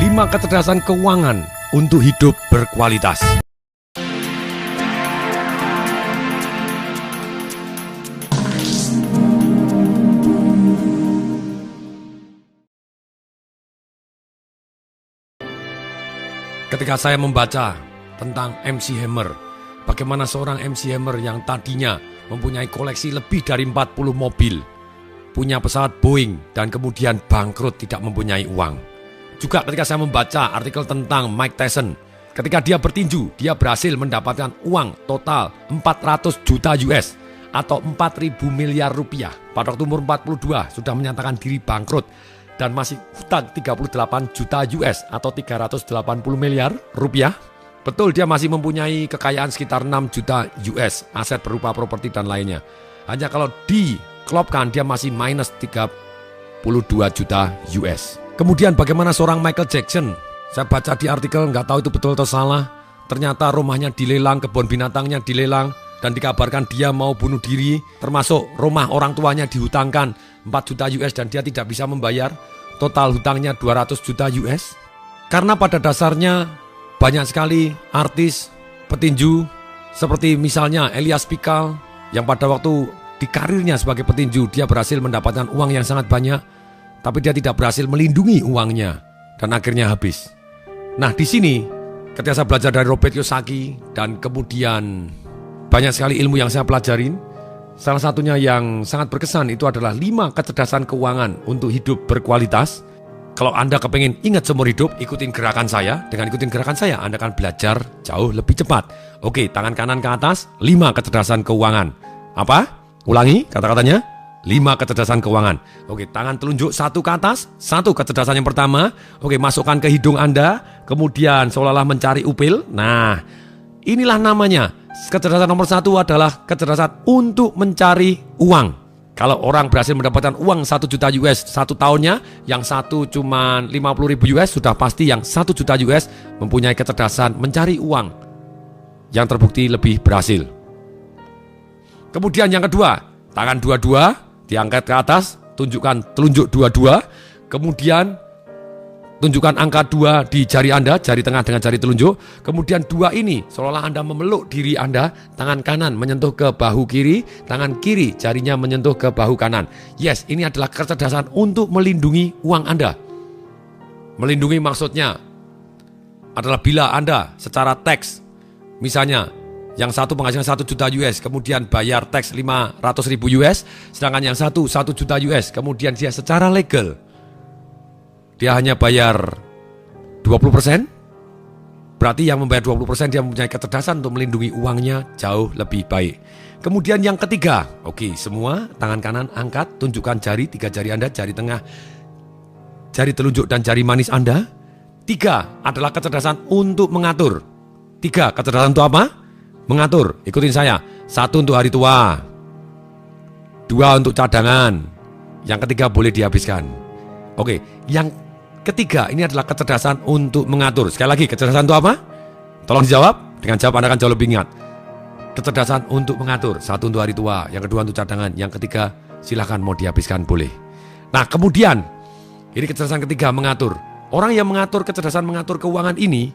5 kecerdasan keuangan untuk hidup berkualitas. Ketika saya membaca tentang MC Hammer, bagaimana seorang MC Hammer yang tadinya mempunyai koleksi lebih dari 40 mobil, punya pesawat Boeing, dan kemudian bangkrut tidak mempunyai uang. Juga ketika saya membaca artikel tentang Mike Tyson, ketika dia bertinju, dia berhasil mendapatkan uang total 400 juta US atau 4.000 miliar rupiah. Pada waktu umur 42 sudah menyatakan diri bangkrut dan masih hutang 38 juta US atau 380 miliar rupiah. Betul, dia masih mempunyai kekayaan sekitar 6 juta US, aset berupa properti dan lainnya. Hanya kalau dikelopkan dia masih minus 32 juta US. Kemudian bagaimana seorang Michael Jackson? Saya baca di artikel, nggak tahu itu betul atau salah. Ternyata rumahnya dilelang, kebun binatangnya dilelang, dan dikabarkan dia mau bunuh diri. Termasuk rumah orang tuanya dihutangkan 4 juta US dan dia tidak bisa membayar. Total hutangnya 200 juta US. Karena pada dasarnya banyak sekali artis, petinju, seperti misalnya Elias Pikal, yang pada waktu di karirnya sebagai petinju, dia berhasil mendapatkan uang yang sangat banyak, tapi dia tidak berhasil melindungi uangnya, dan akhirnya habis. Nah, di sini, ketika saya belajar dari Robert Kiyosaki, dan kemudian banyak sekali ilmu yang saya pelajarin, salah satunya yang sangat berkesan itu adalah 5 kecerdasan keuangan untuk hidup berkualitas. Kalau Anda kepengen ingat seumur hidup, ikutin gerakan saya. Dengan ikutin gerakan saya, Anda akan belajar jauh lebih cepat. Oke, tangan kanan ke atas, 5 kecerdasan keuangan. Apa? Ulangi kata-katanya. 5 kecerdasan keuangan. Oke, tangan telunjuk 1 ke atas, 1 kecerdasan yang pertama. Oke, masukkan ke hidung Anda, kemudian seolah-olah mencari upil. Nah, inilah namanya. Kecerdasan nomor 1 adalah kecerdasan untuk mencari uang. Kalau orang berhasil mendapatkan uang 1 juta US 1 tahunnya, yang satu cuma 50 ribu US, sudah pasti yang 1 juta US mempunyai kecerdasan mencari uang yang terbukti lebih berhasil. Kemudian yang kedua, tangan dua-dua diangkat ke atas, tunjukkan telunjuk dua-dua, kemudian tunjukkan angka 2 di jari Anda, jari tengah dengan jari telunjuk. Kemudian 2 ini seolah-olah Anda memeluk diri Anda. Tangan kanan menyentuh ke bahu kiri, tangan kiri jarinya menyentuh ke bahu kanan. Yes, ini adalah kecerdasan untuk melindungi uang Anda. Melindungi maksudnya adalah bila Anda secara teks, misalnya yang satu menghasilkan 1 juta US, kemudian bayar teks 500 ribu US, sedangkan yang satu 1 juta US, kemudian dia secara legal dia hanya bayar 20%, berarti yang membayar 20% dia mempunyai kecerdasan untuk melindungi uangnya jauh lebih baik. Kemudian yang ketiga, oke, semua tangan kanan angkat, tunjukkan jari, 3 jari Anda, jari tengah, jari telunjuk dan jari manis Anda. 3 adalah kecerdasan untuk mengatur. 3 kecerdasan untuk apa? Mengatur. Ikutin saya. 1 untuk hari tua, 2 untuk cadangan, yang ketiga boleh dihabiskan. Oke, yang ketiga ini adalah kecerdasan untuk mengatur. Sekali lagi, kecerdasan untuk apa? Tolong dijawab. Dengan jawab Anda akan jauh lebih ingat. Kecerdasan untuk mengatur. 1 untuk hari tua, yang kedua untuk cadangan, yang ketiga silahkan mau dihabiskan boleh. Nah, kemudian ini kecerdasan ketiga, mengatur. Orang yang mengatur kecerdasan mengatur keuangan ini,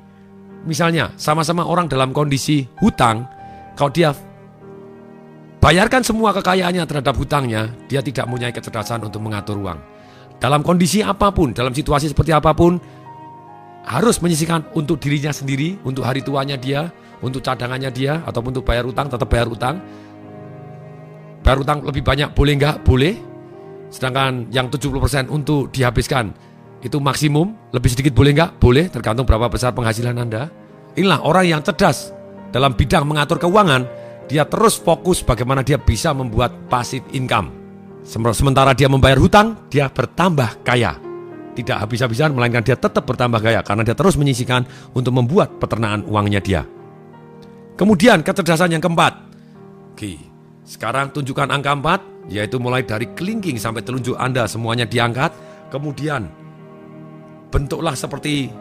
misalnya sama-sama orang dalam kondisi hutang, kalau dia bayarkan semua kekayaannya terhadap hutangnya, dia tidak mempunyai kecerdasan untuk mengatur uang. Dalam kondisi apapun, dalam situasi seperti apapun, harus menyisihkan untuk dirinya sendiri, untuk hari tuanya dia, untuk cadangannya dia, ataupun untuk bayar utang, tetap bayar utang. Bayar utang lebih banyak boleh nggak? Boleh. Sedangkan yang 70% untuk dihabiskan, itu maksimum. Lebih sedikit boleh nggak? Boleh, tergantung berapa besar penghasilan Anda. Inilah orang yang cerdas dalam bidang mengatur keuangan. Dia terus fokus bagaimana dia bisa membuat passive income. Sementara dia membayar hutang, dia bertambah kaya. Tidak habis-habisan, melainkan dia tetap bertambah kaya karena dia terus menyisihkan untuk membuat peternakan uangnya dia. Kemudian kecerdasan yang keempat. Oke, sekarang tunjukkan angka 4, yaitu mulai dari kelingking sampai telunjuk Anda semuanya diangkat. Kemudian bentuklah seperti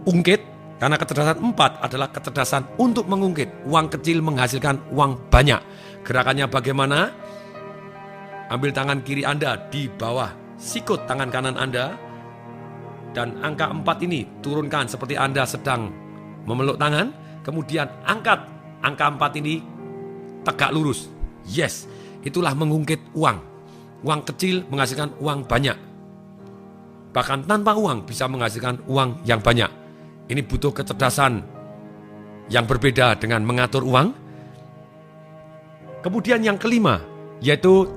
ungkit, karena kecerdasan 4 adalah kecerdasan untuk mengungkit. Uang kecil menghasilkan uang banyak. Gerakannya bagaimana? Ambil tangan kiri Anda di bawah sikut tangan kanan Anda. dan angka 4 ini turunkan seperti Anda sedang memeluk tangan. Kemudian angkat angka 4 ini tegak lurus. Yes, itulah mengungkit uang. Uang kecil menghasilkan uang banyak. Bahkan tanpa uang bisa menghasilkan uang yang banyak. Ini butuh kecerdasan yang berbeda dengan mengatur uang. Kemudian yang kelima, yaitu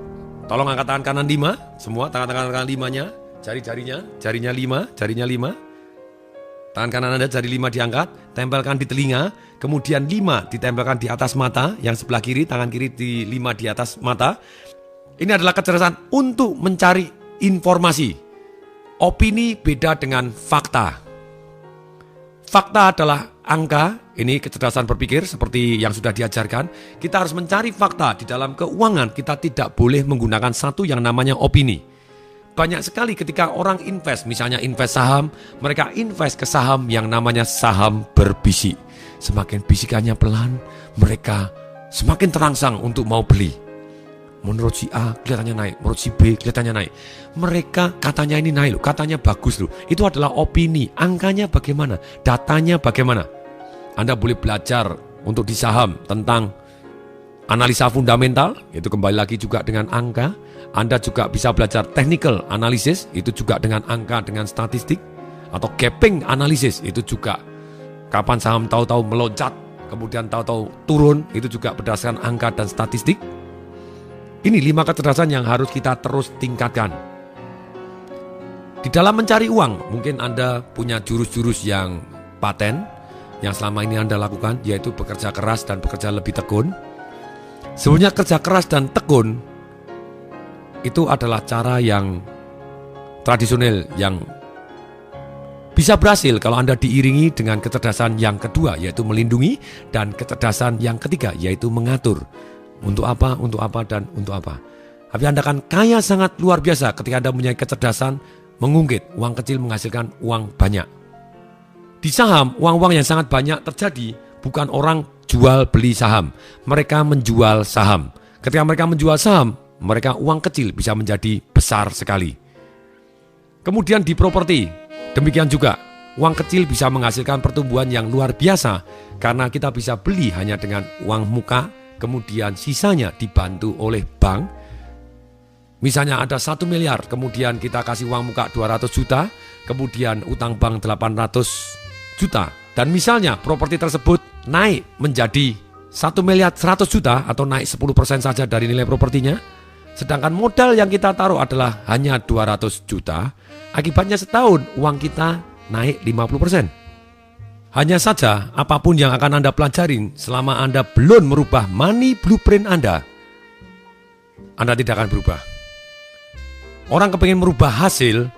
tolong angkat tangan kanan 5, semua tangan kanan 5-nya, jarinya 5, jarinya 5. Tangan kanan Anda jari 5 diangkat, tempelkan di telinga, kemudian 5 ditempelkan di atas mata, yang sebelah kiri, tangan kiri di 5 di atas mata. Ini adalah kecerdasan untuk mencari informasi. Opini beda dengan fakta. Fakta adalah angka, ini kecerdasan berpikir seperti yang sudah diajarkan. Kita harus mencari fakta. Di dalam keuangan kita tidak boleh menggunakan satu yang namanya opini. Banyak sekali ketika orang invest, misalnya invest saham, mereka invest ke saham yang namanya saham berbisik. Semakin bisikannya pelan, mereka semakin terangsang untuk mau beli. Menurut si A kelihatannya naik, menurut si B kelihatannya naik. Mereka katanya ini naik loh, katanya bagus loh. Itu adalah opini, angkanya bagaimana, datanya bagaimana. Anda boleh belajar untuk di saham tentang analisa fundamental, itu kembali lagi juga dengan angka. Anda juga bisa belajar technical analysis, itu juga dengan angka, dengan statistik. Atau gapping analysis, itu juga kapan saham tahu-tahu meloncat, kemudian tahu-tahu turun, itu juga berdasarkan angka dan statistik. Ini 5 kecerdasan yang harus kita terus tingkatkan. Di dalam mencari uang, mungkin Anda punya jurus-jurus yang paten, yang selama ini Anda lakukan, yaitu bekerja keras dan bekerja lebih tekun. Sebenarnya kerja keras dan tekun itu adalah cara yang tradisional yang bisa berhasil kalau Anda diiringi dengan kecerdasan yang kedua, yaitu melindungi, dan kecerdasan yang ketiga, yaitu mengatur. Untuk apa, dan untuk apa. Tapi Anda akan kaya sangat luar biasa ketika Anda mempunyai kecerdasan mengungkit. Uang kecil menghasilkan uang banyak. Di saham, uang-uang yang sangat banyak terjadi bukan orang jual beli saham. Mereka menjual saham. Ketika mereka menjual saham, mereka uang kecil bisa menjadi besar sekali. Kemudian di properti, demikian juga. Uang kecil bisa menghasilkan pertumbuhan yang luar biasa karena kita bisa beli hanya dengan uang muka, kemudian sisanya dibantu oleh bank. Misalnya ada 1 miliar, kemudian kita kasih uang muka 200 juta, kemudian utang bank 800 juta. Dan misalnya properti tersebut naik menjadi 1 miliar 100 juta atau naik 10% saja dari nilai propertinya. Sedangkan modal yang kita taruh adalah hanya 200 juta. Akibatnya setahun uang kita naik 50%. Hanya saja apapun yang akan Anda pelajarin selama Anda belum merubah money blueprint Anda tidak akan berubah. Orang kepingin merubah hasil,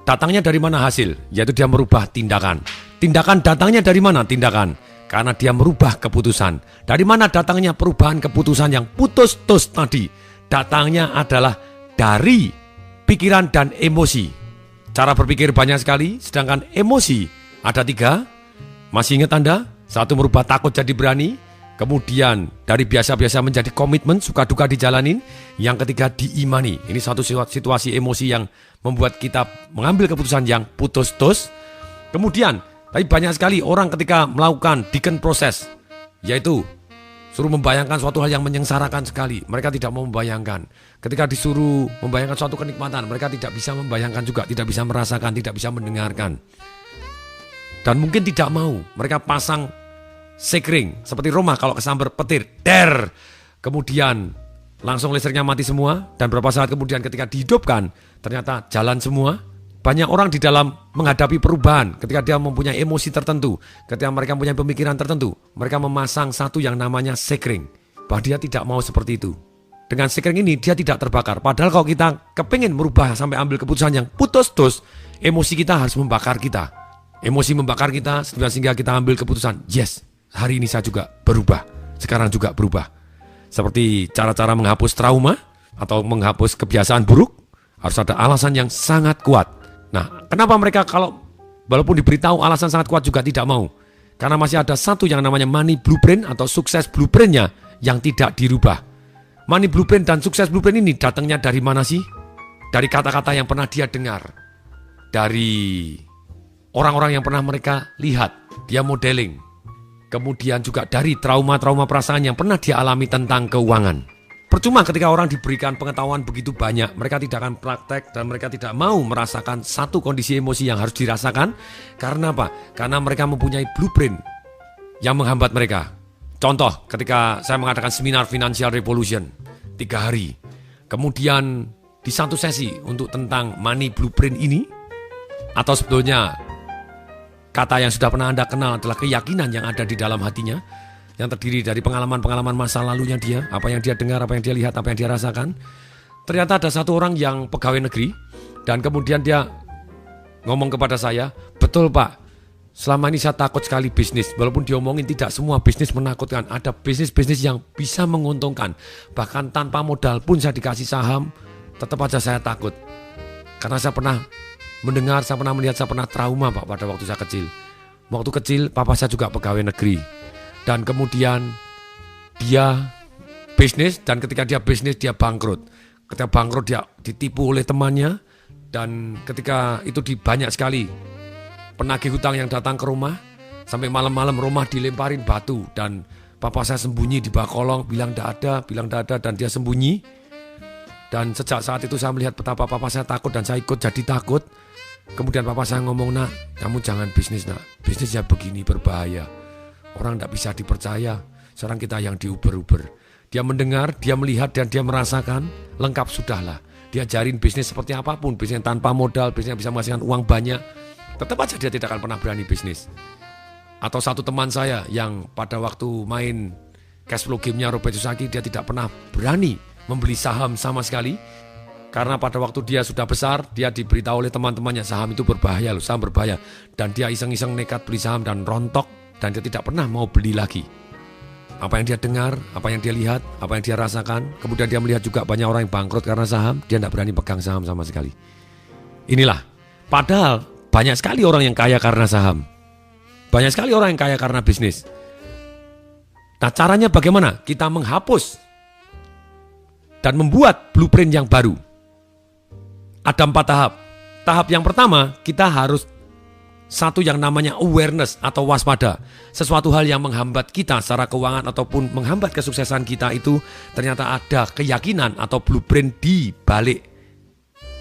datangnya dari mana hasil? Yaitu dia merubah tindakan. Tindakan datangnya dari mana tindakan? Karena dia merubah keputusan. Dari mana datangnya perubahan keputusan yang putus-tus tadi? Datangnya adalah dari pikiran dan emosi. Cara berpikir banyak sekali, sedangkan emosi ada 3. Masih ingat Anda? 1 merubah takut jadi berani. Kemudian dari biasa-biasa menjadi komitmen, suka duka dijalanin. Yang ketiga diimani. Ini satu situasi emosi yang membuat kita mengambil keputusan yang putus-tus. Kemudian, tapi banyak sekali orang ketika melakukan deacon proses, yaitu suruh membayangkan suatu hal yang menyengsarakan sekali. Mereka tidak mau membayangkan. Ketika disuruh membayangkan suatu kenikmatan, mereka tidak bisa membayangkan juga, tidak bisa merasakan, tidak bisa mendengarkan. Dan mungkin tidak mau. Mereka pasang sekring seperti rumah kalau kesambar petir, kemudian langsung listriknya mati semua. Dan beberapa saat kemudian ketika dihidupkan, ternyata jalan semua. Banyak orang di dalam menghadapi perubahan ketika dia mempunyai emosi tertentu, ketika mereka mempunyai pemikiran tertentu, mereka memasang satu yang namanya sekring, bahwa dia tidak mau seperti itu. Dengan sekring ini dia tidak terbakar. Padahal kalau kita kepingin merubah sampai ambil keputusan yang putus-tus, emosi kita harus membakar kita. Emosi membakar kita sehingga kita ambil keputusan, yes, hari ini saya juga berubah, sekarang juga berubah. Seperti cara-cara menghapus trauma atau menghapus kebiasaan buruk, harus ada alasan yang sangat kuat. Nah, kenapa mereka kalau walaupun diberitahu alasan sangat kuat juga tidak mau? Karena masih ada satu yang namanya money blueprint atau sukses blueprintnya yang tidak dirubah. Money blueprint dan sukses blueprint ini datangnya dari mana sih? Dari kata-kata yang pernah dia dengar. dari orang-orang yang pernah mereka lihat, dia modeling. Kemudian juga dari trauma-trauma perasaan yang pernah dia alami tentang keuangan. Percuma ketika orang diberikan pengetahuan begitu banyak, mereka tidak akan praktek dan mereka tidak mau merasakan satu kondisi emosi yang harus dirasakan. Karena apa? Karena mereka mempunyai blueprint yang menghambat mereka. Contoh, ketika saya mengadakan seminar Financial Revolution 3 hari. Kemudian di satu sesi untuk tentang money blueprint ini, atau sebetulnya kata yang sudah pernah Anda kenal adalah keyakinan yang ada di dalam hatinya, yang terdiri dari pengalaman-pengalaman masa lalunya dia, apa yang dia dengar, apa yang dia lihat, apa yang dia rasakan. Ternyata ada satu orang yang pegawai negeri, dan kemudian dia ngomong kepada saya, betul Pak, selama ini saya takut sekali bisnis. Walaupun diomongin tidak semua bisnis menakutkan, ada bisnis-bisnis yang bisa menguntungkan. Bahkan tanpa modal pun saya dikasih saham, tetap aja saya takut. Karena saya pernah mendengar, saya pernah melihat, saya pernah trauma Pak pada waktu saya kecil. Waktu kecil papa saya juga pegawai negeri. Dan kemudian dia bisnis, dan ketika dia bisnis dia bangkrut. Ketika bangkrut dia ditipu oleh temannya, dan ketika itu banyak sekali penagih hutang yang datang ke rumah, sampai malam-malam rumah dilemparin batu, dan papa saya sembunyi di bawah kolong, bilang tidak ada, dan dia sembunyi. Dan sejak saat itu saya melihat betapa papa saya takut, dan saya ikut jadi takut. Kemudian papa saya ngomong, nak, kamu jangan bisnis nak, bisnis ya begini berbahaya. Orang tidak bisa dipercaya. Seorang kita yang diuber-uber. Dia mendengar, dia melihat, dan dia merasakan. Lengkap sudahlah. Dia ajarin bisnis seperti apapun. Bisnis tanpa modal, bisnis yang bisa menghasilkan uang banyak. Tetap aja dia tidak akan pernah berani bisnis. Atau satu teman saya yang pada waktu main cash flow game-nya Robert Kiyosaki, dia tidak pernah berani membeli saham sama sekali. Karena pada waktu dia sudah besar, dia diberitahu oleh teman-temannya, saham itu berbahaya loh, saham berbahaya. Dan dia iseng-iseng nekat beli saham dan rontok. Dan dia tidak pernah mau beli lagi. Apa yang dia dengar, apa yang dia lihat, apa yang dia rasakan. Kemudian dia melihat juga banyak orang yang bangkrut karena saham. Dia tidak berani pegang saham sama sekali. Inilah. Padahal banyak sekali orang yang kaya karena saham. Banyak sekali orang yang kaya karena bisnis. Nah, caranya bagaimana? Kita menghapus dan membuat blueprint yang baru. Ada 4 tahap. Tahap yang pertama, kita harus satu yang namanya awareness atau waspada. Sesuatu hal yang menghambat kita secara keuangan ataupun menghambat kesuksesan kita itu ternyata ada keyakinan atau blueprint di balik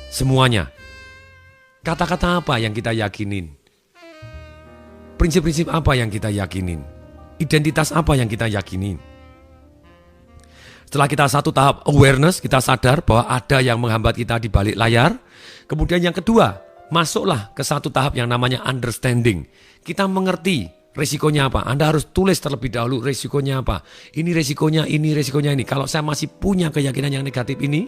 semuanya. Kata-kata apa yang kita yakinin? Prinsip-prinsip apa yang kita yakinin? Identitas apa yang kita yakinin? Setelah kita satu tahap awareness, kita sadar bahwa ada yang menghambat kita di balik layar. Kemudian yang kedua, masuklah ke satu tahap yang namanya understanding. Kita mengerti resikonya apa. Anda harus tulis terlebih dahulu resikonya apa. Ini resikonya, ini resikonya ini. Kalau saya masih punya keyakinan yang negatif ini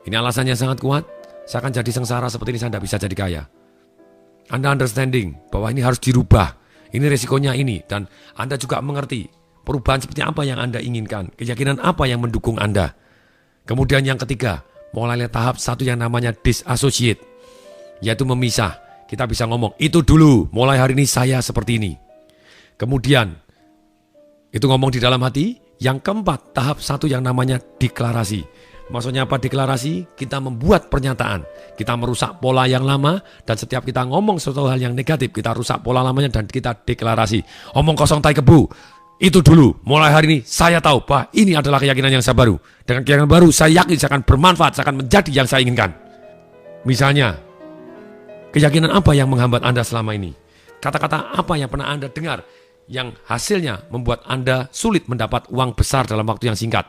alasannya sangat kuat. Saya akan jadi sengsara seperti ini, saya tidak bisa jadi kaya. Anda understanding bahwa ini harus dirubah. Ini resikonya ini. Dan Anda juga mengerti perubahan seperti apa yang Anda inginkan. Keyakinan apa yang mendukung Anda. Kemudian yang ketiga, mulai tahap satu yang namanya disassociate. Yaitu memisah. Kita bisa ngomong, itu dulu, mulai hari ini saya seperti ini. Kemudian, itu ngomong di dalam hati. Yang keempat, tahap satu yang namanya deklarasi. Maksudnya apa deklarasi? Kita membuat pernyataan. Kita merusak pola yang lama, dan setiap kita ngomong sesuatu hal yang negatif, kita rusak pola lamanya dan kita deklarasi. Omong kosong tai kebu. Itu dulu, mulai hari ini saya tahu bahwa ini adalah keyakinan yang saya baru. Dengan keyakinan baru, saya yakin saya akan bermanfaat, saya akan menjadi yang saya inginkan. Misalnya, keyakinan apa yang menghambat Anda selama ini? Kata-kata apa yang pernah Anda dengar yang hasilnya membuat Anda sulit mendapat uang besar dalam waktu yang singkat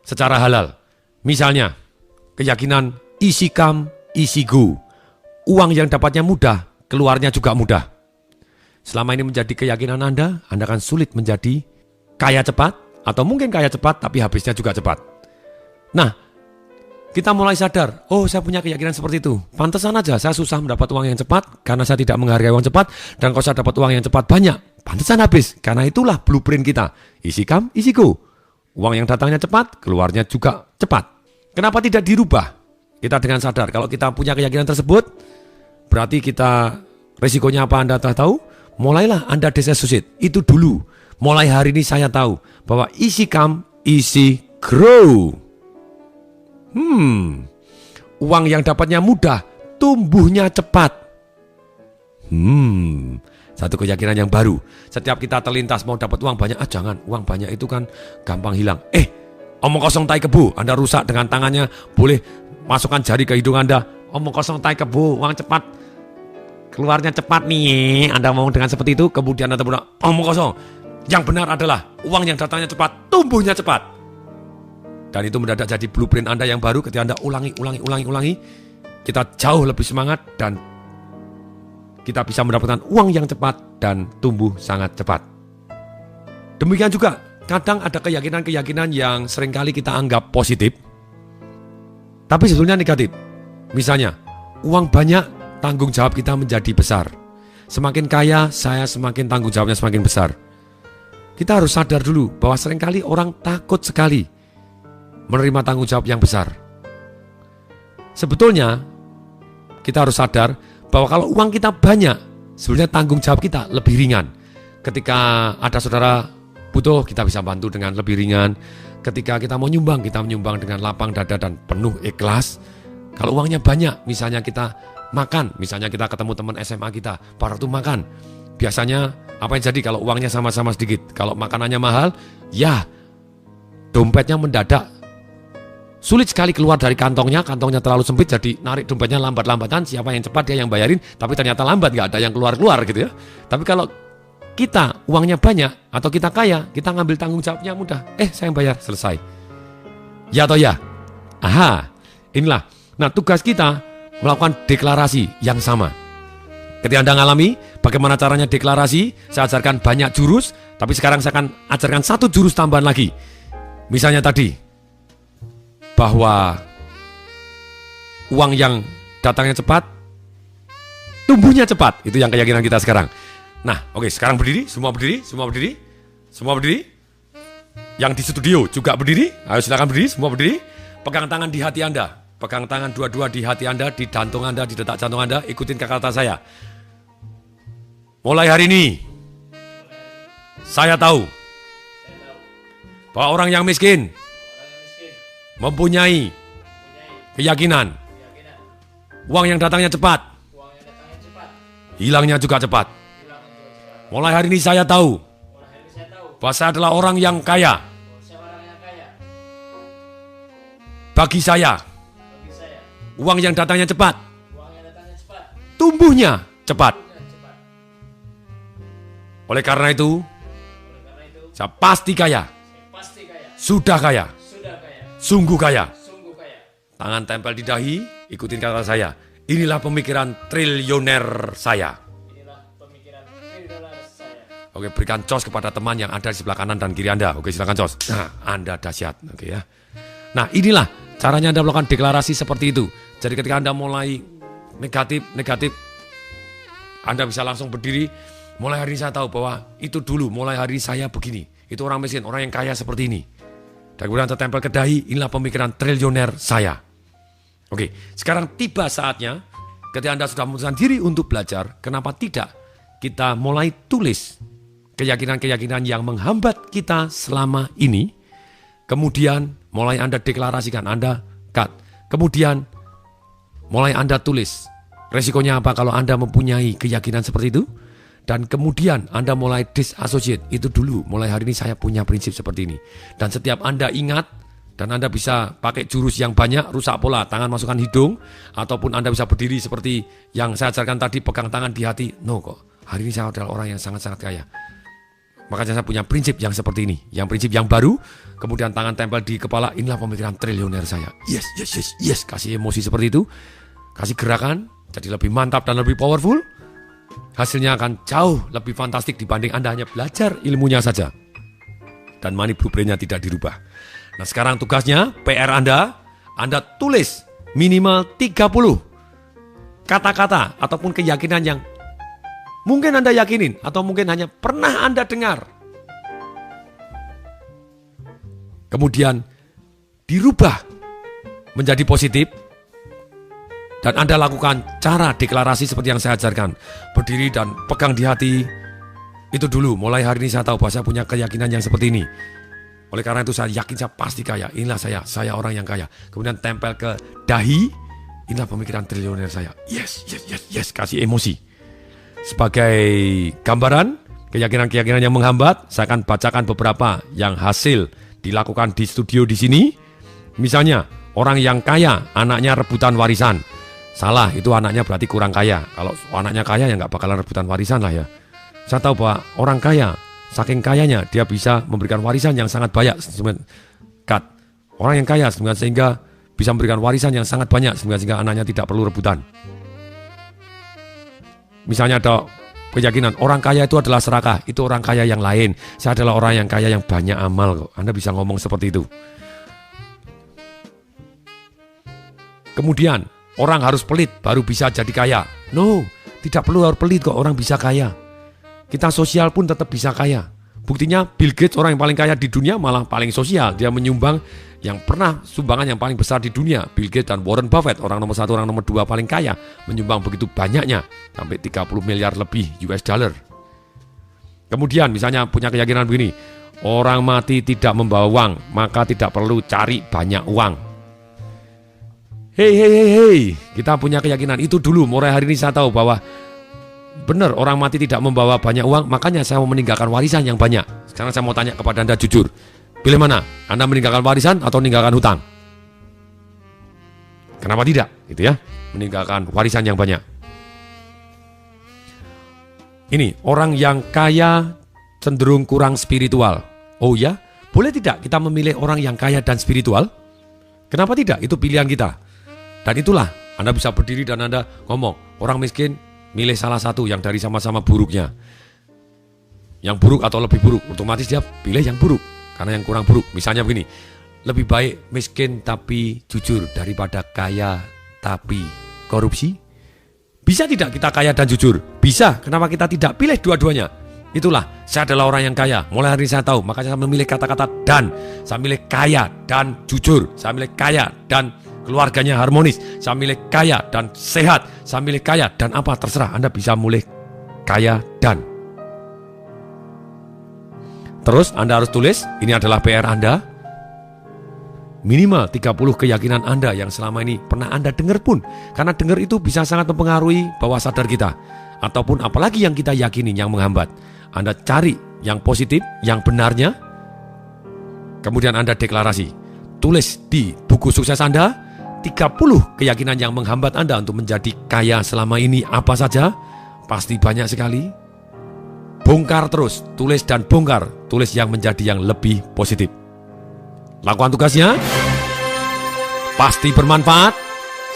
secara halal? Misalnya, keyakinan easy come, easy go. Uang yang dapatnya mudah, keluarnya juga mudah. Selama ini menjadi keyakinan Anda akan sulit menjadi kaya cepat, atau mungkin kaya cepat tapi habisnya juga cepat. Nah, kita mulai sadar, oh saya punya keyakinan seperti itu. Pantesan aja saya susah mendapat uang yang cepat karena saya tidak menghargai uang cepat. Dan kalau saya dapat uang yang cepat banyak, pantesan habis. Karena itulah blueprint kita. Easy come, easy go. Uang yang datangnya cepat, keluarnya juga cepat. Kenapa tidak dirubah? Kita dengan sadar, kalau kita punya keyakinan tersebut, berarti kita resikonya apa Anda tahu? Mulailah Anda disassociate. Itu dulu. Mulai hari ini saya tahu bahwa easy come, easy grow. Uang yang dapatnya mudah, tumbuhnya cepat. Satu keyakinan yang baru. Setiap kita terlintas mau dapat uang banyak, jangan, uang banyak itu kan gampang hilang. Omong kosong tai kebo, Anda rusak dengan tangannya, boleh masukkan jari ke hidung Anda. Omong kosong tai kebo, uang cepat, keluarnya cepat nih. Anda ngomong dengan seperti itu, kemudian Anda bilang, omong kosong. Yang benar adalah, uang yang datangnya cepat, tumbuhnya cepat. Dan itu mendadak jadi blueprint Anda yang baru ketika Anda ulangi. Kita jauh lebih semangat dan kita bisa mendapatkan uang yang cepat dan tumbuh sangat cepat. Demikian juga, kadang ada keyakinan-keyakinan yang seringkali kita anggap positif, tapi sebetulnya negatif. Misalnya, uang banyak, tanggung jawab kita menjadi besar. Semakin kaya, saya semakin tanggung jawabnya semakin besar. Kita harus sadar dulu bahwa seringkali orang takut sekali menerima tanggung jawab yang besar. Sebetulnya, kita harus sadar bahwa kalau uang kita banyak, sebenarnya tanggung jawab kita lebih ringan. Ketika ada saudara butuh, kita bisa bantu dengan lebih ringan. Ketika kita mau nyumbang, kita menyumbang dengan lapang dada dan penuh ikhlas. Kalau uangnya banyak, misalnya kita makan, misalnya kita ketemu teman SMA kita, para tuh makan. Biasanya apa yang jadi kalau uangnya sama-sama sedikit? Kalau makanannya mahal, ya dompetnya mendadak sulit sekali keluar dari kantongnya terlalu sempit, jadi narik dompetnya lambat-lambatan, siapa yang cepat dia yang bayarin, tapi ternyata lambat, gak ada yang keluar-keluar gitu ya. Tapi kalau kita uangnya banyak atau kita kaya, kita ngambil tanggung jawabnya mudah. Saya yang bayar, selesai. Ya atau ya? Inilah. Nah, tugas kita melakukan deklarasi yang sama. Ketika Anda ngalami bagaimana caranya deklarasi, saya ajarkan banyak jurus, tapi sekarang saya akan ajarkan satu jurus tambahan lagi. Misalnya tadi, bahwa uang yang datangnya cepat, tumbuhnya cepat. Itu yang keyakinan kita sekarang. Nah, oke, sekarang berdiri, semua berdiri. Yang di studio juga berdiri. Ayo silakan berdiri, semua berdiri. Pegang tangan di hati Anda. Pegang tangan dua-dua di hati Anda, di jantung Anda, di detak jantung Anda. Ikutin kata saya. Mulai hari ini, saya tahu bahwa orang yang miskin mempunyai keyakinan uang yang datangnya cepat, hilangnya juga cepat. Mulai hari ini saya tahu bahwa saya adalah orang yang kaya. Bagi saya, uang yang datangnya cepat, tumbuhnya cepat. Oleh karena itu, saya pasti kaya. Sudah kaya. Sungguh kaya. Tangan tempel di dahi, ikutin kata saya. Inilah pemikiran triliuner saya. Oke, berikan cos kepada teman yang ada di sebelah kanan dan kiri Anda. Oke, silakan cos. Nah, Anda dahsyat. Oke ya. Nah, inilah caranya Anda melakukan deklarasi seperti itu. Jadi ketika Anda mulai negatif, Anda bisa langsung berdiri. Mulai hari ini saya tahu bahwa itu dulu, mulai hari ini saya begini. Itu orang miskin, orang yang kaya seperti ini. Dan kemudian tertempel ke dahi, inilah pemikiran triliuner saya. Oke, sekarang tiba saatnya ketika Anda sudah memutuskan diri untuk belajar, kenapa tidak kita mulai tulis keyakinan-keyakinan yang menghambat kita selama ini. Kemudian mulai Anda deklarasikan, Anda cut. Kemudian mulai Anda tulis resikonya apa kalau Anda mempunyai keyakinan seperti itu. Dan kemudian Anda mulai disassociate. Itu dulu, mulai hari ini saya punya prinsip seperti ini. Dan setiap Anda ingat, dan Anda bisa pakai jurus yang banyak, rusak pola, tangan masukkan hidung, ataupun Anda bisa berdiri seperti yang saya ajarkan tadi, pegang tangan di hati. No kok, hari ini saya adalah orang yang sangat-sangat kaya. Makanya saya punya prinsip yang seperti ini. Yang prinsip yang baru, kemudian tangan tempel di kepala, inilah pemikiran triliuner saya. Yes. Kasih emosi seperti itu, kasih gerakan, jadi lebih mantap dan lebih powerful. Hasilnya akan jauh lebih fantastik dibanding Anda hanya belajar ilmunya saja. Dan money blueprint-nya tidak dirubah. Nah, sekarang tugasnya, PR Anda tulis minimal 30 kata-kata ataupun keyakinan yang mungkin Anda yakinin atau mungkin hanya pernah Anda dengar. Kemudian dirubah menjadi positif. Dan Anda lakukan cara deklarasi seperti yang saya ajarkan. Berdiri dan pegang di hati. Itu dulu, mulai hari ini saya tahu bahwa saya punya keyakinan yang seperti ini. Oleh karena itu saya yakin saya pasti kaya. Inilah saya orang yang kaya. Kemudian tempel ke dahi. Inilah pemikiran triliuner saya. Yes. Kasih emosi. Sebagai gambaran keyakinan-keyakinan yang menghambat, saya akan bacakan beberapa yang hasil dilakukan di studio di sini. Misalnya, orang yang kaya, anaknya rebutan warisan. Salah, itu anaknya berarti kurang kaya. Kalau anaknya kaya ya nggak bakalan rebutan warisan lah ya. Saya tahu bahwa orang kaya, saking kayanya dia bisa memberikan warisan yang sangat banyak. Orang yang kaya sehingga bisa memberikan warisan yang sangat banyak sehingga anaknya tidak perlu rebutan. Misalnya ada keyakinan orang kaya itu adalah serakah, itu orang kaya yang lain. Saya adalah orang yang kaya yang banyak amal kok. Anda bisa ngomong seperti itu. Kemudian orang harus pelit baru bisa jadi kaya. No, tidak perlu harus pelit kok orang bisa kaya. Kita sosial pun tetap bisa kaya. Buktinya Bill Gates orang yang paling kaya di dunia malah paling sosial. Dia menyumbang yang pernah sumbangan yang paling besar di dunia. Bill Gates dan Warren Buffett orang nomor 1, orang nomor 2 paling kaya. Menyumbang begitu banyaknya. Sampai 30 miliar lebih US dollar. Kemudian misalnya punya keyakinan begini. Orang mati tidak membawa uang, maka tidak perlu cari banyak uang. Hei, kita punya keyakinan itu dulu. Mulai hari ini saya tahu bahwa benar orang mati tidak membawa banyak uang, makanya saya mau meninggalkan warisan yang banyak. Sekarang saya mau tanya kepada Anda jujur. Pilih mana? Anda meninggalkan warisan atau meninggalkan hutang? Kenapa tidak? Gitu ya. Meninggalkan warisan yang banyak. Ini, orang yang kaya cenderung kurang spiritual. Oh ya? Boleh tidak kita memilih orang yang kaya dan spiritual? Kenapa tidak? Itu pilihan kita. Dan itulah, Anda bisa berdiri dan Anda ngomong, orang miskin milih salah satu yang dari sama-sama buruknya. Yang buruk atau lebih buruk, otomatis dia pilih yang buruk. Karena yang kurang buruk, misalnya begini, lebih baik miskin tapi jujur daripada kaya tapi korupsi. Bisa tidak kita kaya dan jujur? Bisa, kenapa kita tidak pilih dua-duanya? Itulah, saya adalah orang yang kaya. Mulai hari ini saya tahu, makanya saya memilih kata-kata dan. Saya milih kaya dan jujur. Saya milih kaya dan keluarganya harmonis. Saya milih kaya dan sehat. Saya milih kaya dan apa, terserah. Anda bisa milih kaya dan. Terus Anda harus tulis, ini adalah PR Anda. Minimal 30 keyakinan Anda yang selama ini pernah Anda dengar pun. Karena dengar itu bisa sangat mempengaruhi bawah sadar kita. Ataupun apalagi yang kita yakini yang menghambat. Anda cari yang positif, yang benarnya. Kemudian Anda deklarasi. Tulis di buku sukses Anda 30 keyakinan yang menghambat Anda untuk menjadi kaya selama ini apa saja. Pasti banyak sekali. Bongkar terus, tulis dan bongkar. Tulis yang menjadi yang lebih positif. Lakukan tugasnya. Pasti bermanfaat.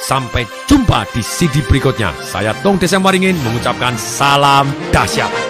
Sampai jumpa di CD berikutnya. Saya Tong Desem Waringin mengucapkan salam dahsyat.